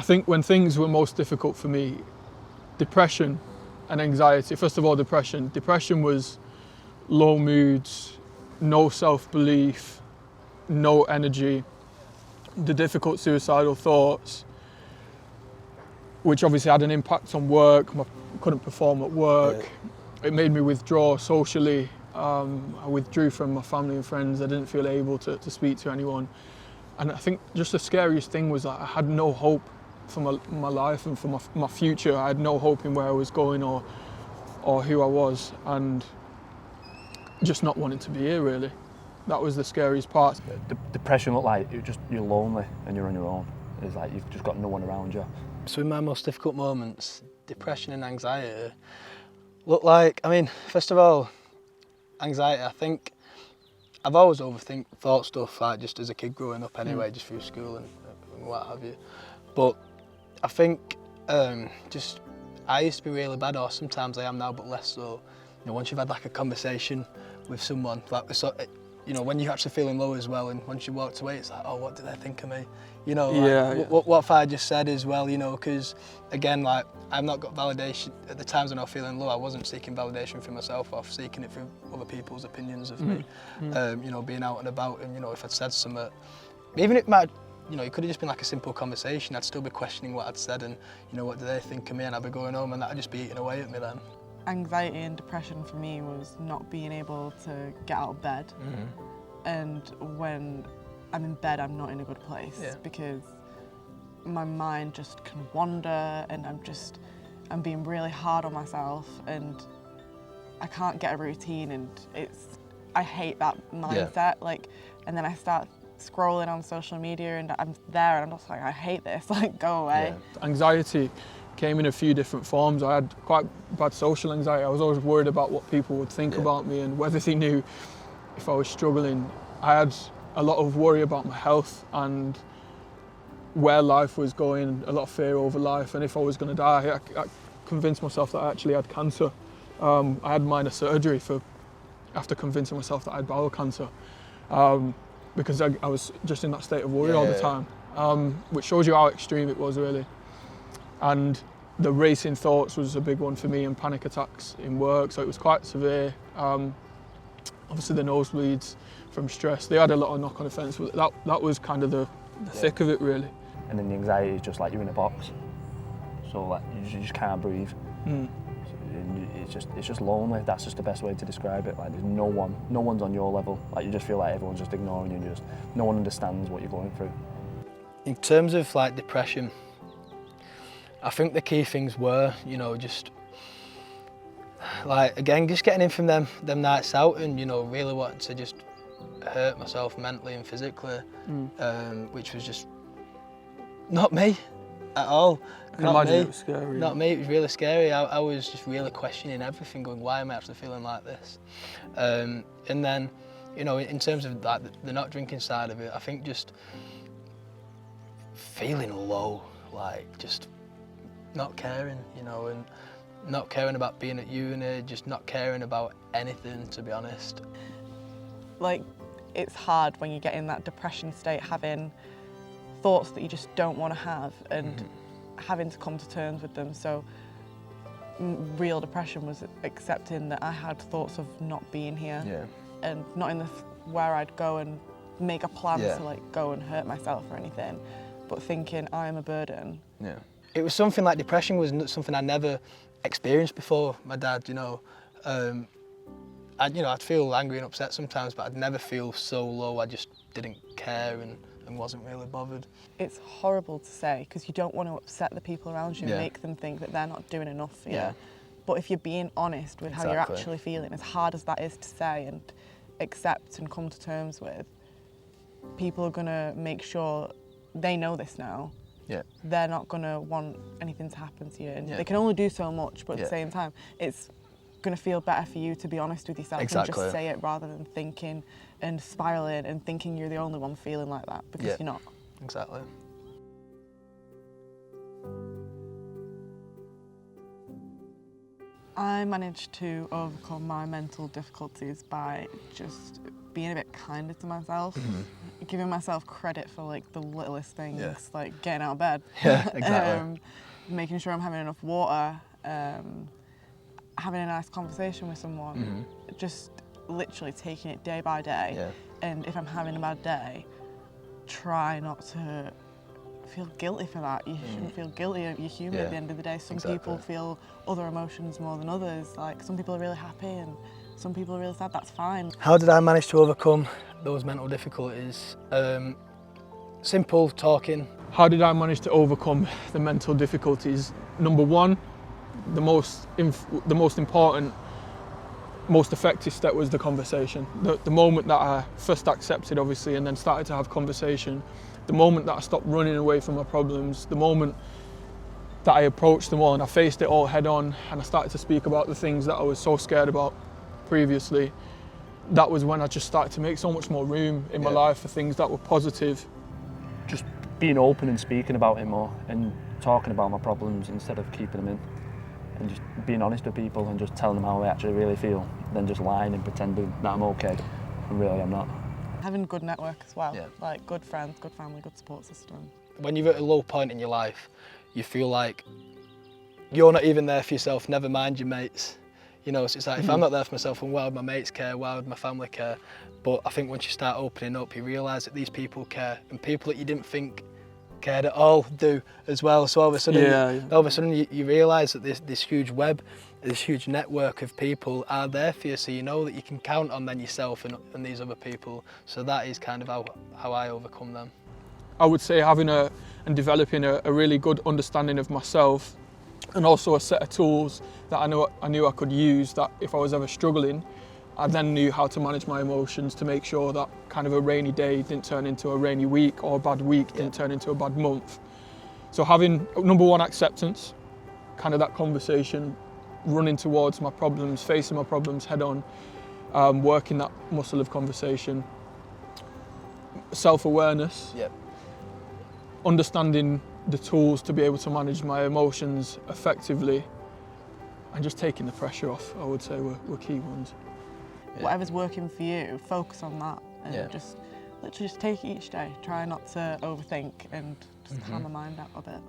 I think when things were most difficult for me, depression and anxiety, first of all depression. Depression was low moods, no self-belief, no energy, the difficult suicidal thoughts, which obviously had an impact on work. I couldn't perform at work. It made me withdraw socially. I withdrew from my family and friends. I didn't feel able to speak to anyone. And I think just the scariest thing was that I had no hope for my life and for my future. I had no hope in where I was going or who I was, and just not wanting to be here, really. That was the scariest part. Depression looked like you're lonely and you're on your own. It's like you've just got no one around you. So in my most difficult moments, depression and anxiety look like, I mean, first of all, anxiety, I think I've always thought stuff, like just as a kid growing up anyway, just through school and what have you. But I think I used to be really bad, or sometimes I am now, but less so. You know, once you've had like a conversation with someone, like, so, you know, when you're actually feeling low as well, and once you walked away, it's like, oh, what did they think of me? You know, like, what if I just said as well, you know, because again, like, I've not got validation. At the times when I was feeling low, I wasn't seeking validation for myself, or seeking it from other people's opinions of me. You know, being out and about, and, you know, if I'd said something, even if it might, you know, it could have just been like a simple conversation, I'd still be questioning what I'd said and, you know, what do they think of me, and I'd be going home and that'd just be eating away at me then. Anxiety and depression for me was not being able to get out of bed. And when I'm in bed, I'm not in a good place because my mind just can wander, and I'm being really hard on myself, and I can't get a routine, and I hate that mindset. Like, and then I start scrolling on social media, and I'm there, and I'm just like, I hate this. Like, go away. Anxiety came in a few different forms. I had quite bad social anxiety. I was always worried about what people would think about me and whether they knew if I was struggling. I had a lot of worry about my health and where life was going, a lot of fear over life, and if I was going to die. I convinced myself that I actually had cancer. I had minor surgery after convincing myself that I had bowel cancer, because I was just in that state of worry all the time, which shows you how extreme it was, really. And the racing thoughts was a big one for me, and panic attacks in work, so it was quite severe. Obviously the nosebleeds from stress, they had a lot of knock-on effects. That was kind of the thick of it, really. And then the anxiety is just like you're in a box, so like you just can't breathe. It's just lonely. That's just the best way to describe it. Like, there's no one's on your level. Like, you just feel like everyone's just ignoring you, and no one understands what you're going through. In terms of like depression, I think the key things were, you know, just like, again, just getting in from them nights out, and, you know, really wanting to just hurt myself mentally and physically, which was just not me at all. I can imagine it was scary. Not me, it was really scary. I was just really questioning everything, going, why am I actually feeling like this? And then, you know, in terms of like the not drinking side of it, I think just feeling low, like just not caring, you know, and not caring about being at uni, just not caring about anything, to be honest. Like, it's hard when you get in that depression state, having thoughts that you just don't want to have, and having to come to terms with them. So real depression was accepting that I had thoughts of not being here, and not in where I'd go and make a plan to like go and hurt myself or anything, but thinking I am a burden. It was something like depression was something I never experienced before my dad, you know. I'd feel angry and upset sometimes, but I'd never feel so low. I just didn't care and wasn't really bothered. It's horrible to say, because you don't want to upset the people around you and make them think that they're not doing enough for you. But if you're being honest with how you're actually feeling, as hard as that is to say and accept and come to terms with, people are going to make sure they know this now. They're not going to want anything to happen to you, and they can only do so much, but at the same time, it's going to feel better for you to be honest with yourself and just say it, rather than thinking and spiralling and thinking you're the only one feeling like that, because you're not. Exactly. I managed to overcome my mental difficulties by just being a bit kinder to myself, giving myself credit for like the littlest things, like getting out of bed. Yeah, exactly. Making sure I'm having enough water, having a nice conversation with someone, just literally taking it day by day. Yeah. And if I'm having a bad day, try not to feel guilty for that. You shouldn't feel guilty. You're human at the end of the day. Some people feel other emotions more than others. Like some people are really happy and some people are really sad. That's fine. How did I manage to overcome those mental difficulties? Simple talking. How did I manage to overcome the mental difficulties? Number one, the most important, most effective step was the conversation. The moment that I first accepted, obviously, and then started to have conversation, the moment that I stopped running away from my problems, the moment that I approached them all and I faced it all head on and I started to speak about the things that I was so scared about previously, that was when I just started to make so much more room in my life for things that were positive. Just being open and speaking about it more and talking about my problems instead of keeping them in, and just being honest with people and just telling them how I actually really feel, then just lying and pretending that I'm okay and really I'm not. Having a good network as well, like good friends, good family, good support system. When you're at a low point in your life, you feel like you're not even there for yourself, never mind your mates. You know, so it's like, if I'm not there for myself, then why would my mates care, why would my family care? But I think once you start opening up, you realise that these people care, and people that you didn't think cared at all do as well. So all of a sudden, you realise that this huge web, this huge network of people are there for you, so you know that you can count on then yourself and these other people. So that is kind of how I overcome them. I would say having and developing a really good understanding of myself, and also a set of tools that I knew I could use, that if I was ever struggling, I then knew how to manage my emotions to make sure that kind of a rainy day didn't turn into a rainy week, or a bad week didn't turn into a bad month. So having, number one, acceptance, kind of that conversation, running towards my problems, facing my problems head on, working that muscle of conversation, self-awareness, understanding the tools to be able to manage my emotions effectively, and just taking the pressure off, I would say were key ones. Whatever's working for you, focus on that and just literally just take it each day. Try not to overthink and just calm my mind out a bit.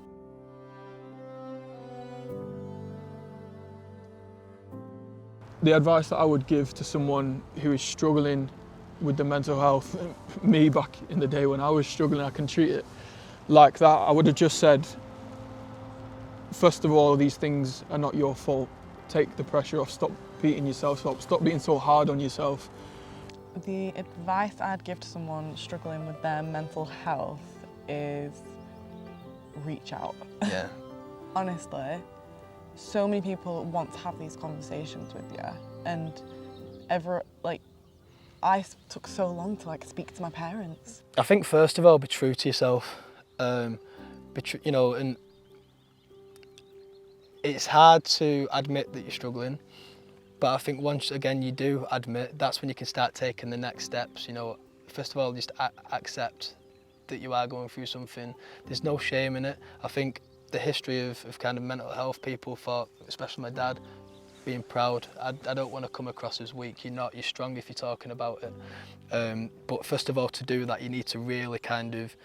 The advice that I would give to someone who is struggling with the mental health, me back in the day when I was struggling, I can treat it like that. I would have just said, first of all, these things are not your fault. Take the pressure off, stop beating yourself up, stop being so hard on yourself. The advice I'd give to someone struggling with their mental health is reach out. Yeah. Honestly, so many people want to have these conversations with you, and I took so long to speak to my parents. I think first of all, be true to yourself. And it's hard to admit that you're struggling, but I think once again you do admit, that's when you can start taking the next steps. You know, first of all, just accept that you are going through something. There's no shame in it. I think the history of kind of mental health, people thought, especially my dad, being proud. I don't want to come across as weak. You're not. You're strong if you're talking about it. But first of all, to do that, you need to really kind of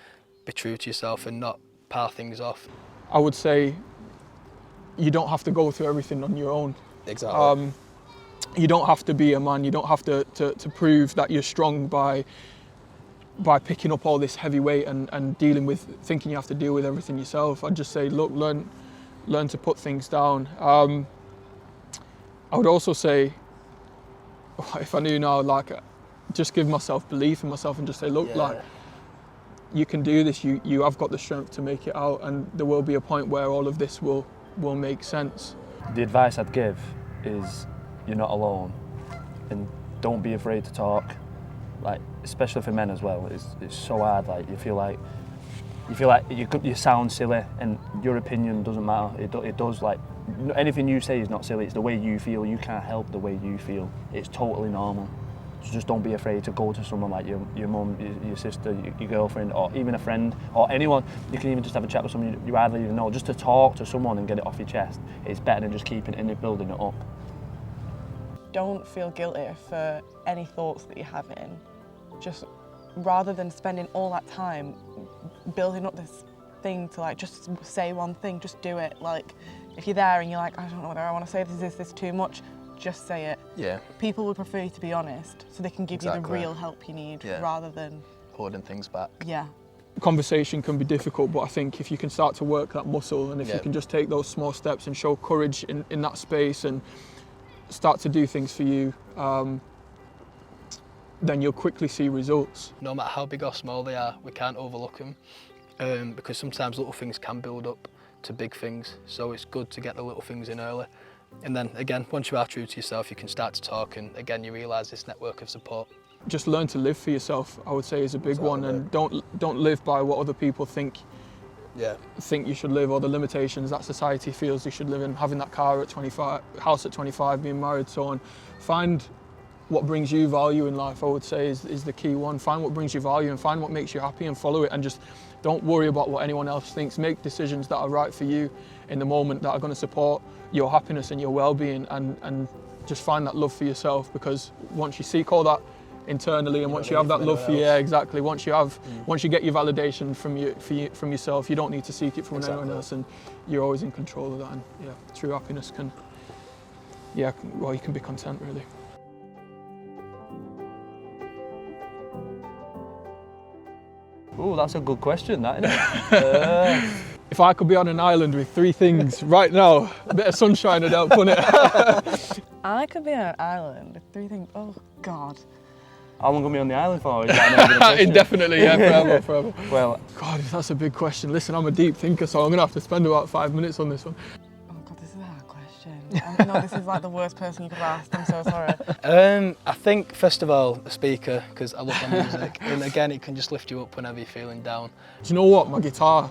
be true to yourself and not pile things off. I would say you don't have to go through everything on your own. Exactly. You don't have to be a man. You don't have to prove that you're strong by picking up all this heavy weight and dealing with, thinking you have to deal with everything yourself. I'd just say, look, learn to put things down. I would also say, if I knew now, just give myself belief in myself and just say, look, you can do this. You have got the strength to make it out, and there will be a point where all of this will make sense. The advice I'd give is you're not alone, and don't be afraid to talk. Especially for men as well, it's so hard. You feel like you sound silly, and your opinion doesn't matter. It does. Anything you say is not silly. It's the way you feel. You can't help the way you feel. It's totally normal. So just don't be afraid to go to someone like your mum, your sister, your girlfriend, or even a friend, or anyone. You can even just have a chat with someone you hardly even know. Just to talk to someone and get it off your chest. It's better than just keeping it in and building it up. Don't feel guilty for any thoughts that you're having. Just rather than spending all that time building up this thing to like just say one thing, just do it. Like if you're there and you're like, I don't know whether I want to say this, is this too much? Just say it. Yeah. People would prefer you to be honest, so they can give you the real help you need rather than holding things back. Yeah. Conversation can be difficult, but I think if you can start to work that muscle, and if you can just take those small steps and show courage in that space and start to do things for you, then you'll quickly see results. No matter how big or small they are, we can't overlook them, because sometimes little things can build up to big things, so it's good to get the little things in early. And then again, once you are true to yourself, you can start to talk, and again you realise this network of support. Just learn to live for yourself, I would say, is a big one, and don't live by what other people think you should live, or the limitations that society feels you should live in. Having that car at 25, house at 25, being married, so on. Find what brings you value in life, I would say, is the key one. Find what brings you value and find what makes you happy and follow it, and just don't worry about what anyone else thinks. Make decisions that are right for you in the moment, that are going to support your happiness and your well-being, and just find that love for yourself, because once you seek all that internally, and once you have that love for exactly. Once you get your validation from yourself, you don't need to seek it from anyone else, and you're always in control of that. And true happiness can, you can be content really. Oh, that's a good question, that, isn't it? If I could be on an island with 3 things right now, a bit of sunshine would help, wouldn't it? I could be on an island with 3 things. Oh God. How long are we on the island for? Is that Indefinitely, forever. Well, God, that's a big question. Listen, I'm a deep thinker, so I'm going to have to spend about 5 minutes on this one. Oh God, this is a hard question. I know this is like the worst person you could have asked. I'm so sorry. I think, first of all, a speaker, because I love my music. And again, it can just lift you up whenever you're feeling down. Do you know what? My guitar,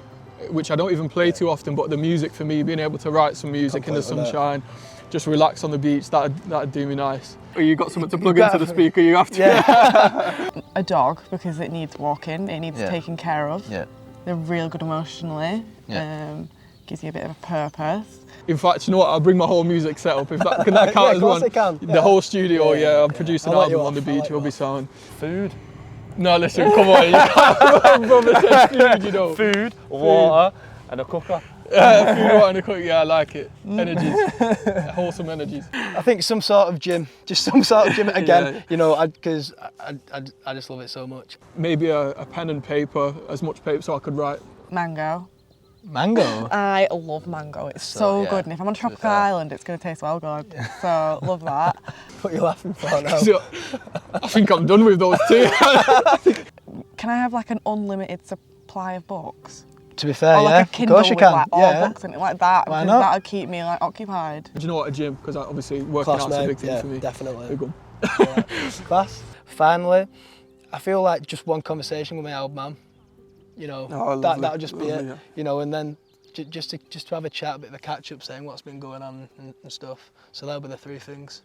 which I don't even play too often, but the music for me, being able to write some music in the sunshine, just relax on the beach, that'd do me nice. Or you got something to plug into the speaker, you have to. Yeah. A dog, because it needs walking, it needs taken care of. Yeah. They're real good emotionally. Gives you a bit of a purpose. In fact, you know what? I'll bring my whole music setup. If that can that count as one? It can. The whole studio, I'm producing an album on the beach. It'll be sound. food. No, listen, come on. You can't. Brother said food, you know. Food, water, and a cooker. Food, water, and a cook. Yeah, I like it. Energies, wholesome energies. I think some sort of gym, just some sort of gym again. You know, because I just love it so much. Maybe a pen and paper, as much paper so I could write. Mango. Mango? I love mango. It's so good, and if I'm on a tropical island, it's going to taste well good. So love that. What are you laughing for now? So, I think I'm done with those 2. Can I have like an unlimited supply of books? To be fair, or like a Kindle of course you with can. Like all books in it, like that. Why because not? that'll keep me like occupied. Do you know what? A gym, because obviously working out's a big thing for me. Definitely. Big one. Class. Finally, I feel like just one conversation with my old man. You know, that'll just be it. Yeah. You know, and then just to have a chat, a bit of a catch up, saying what's been going on and stuff. So that'll be the 3 things.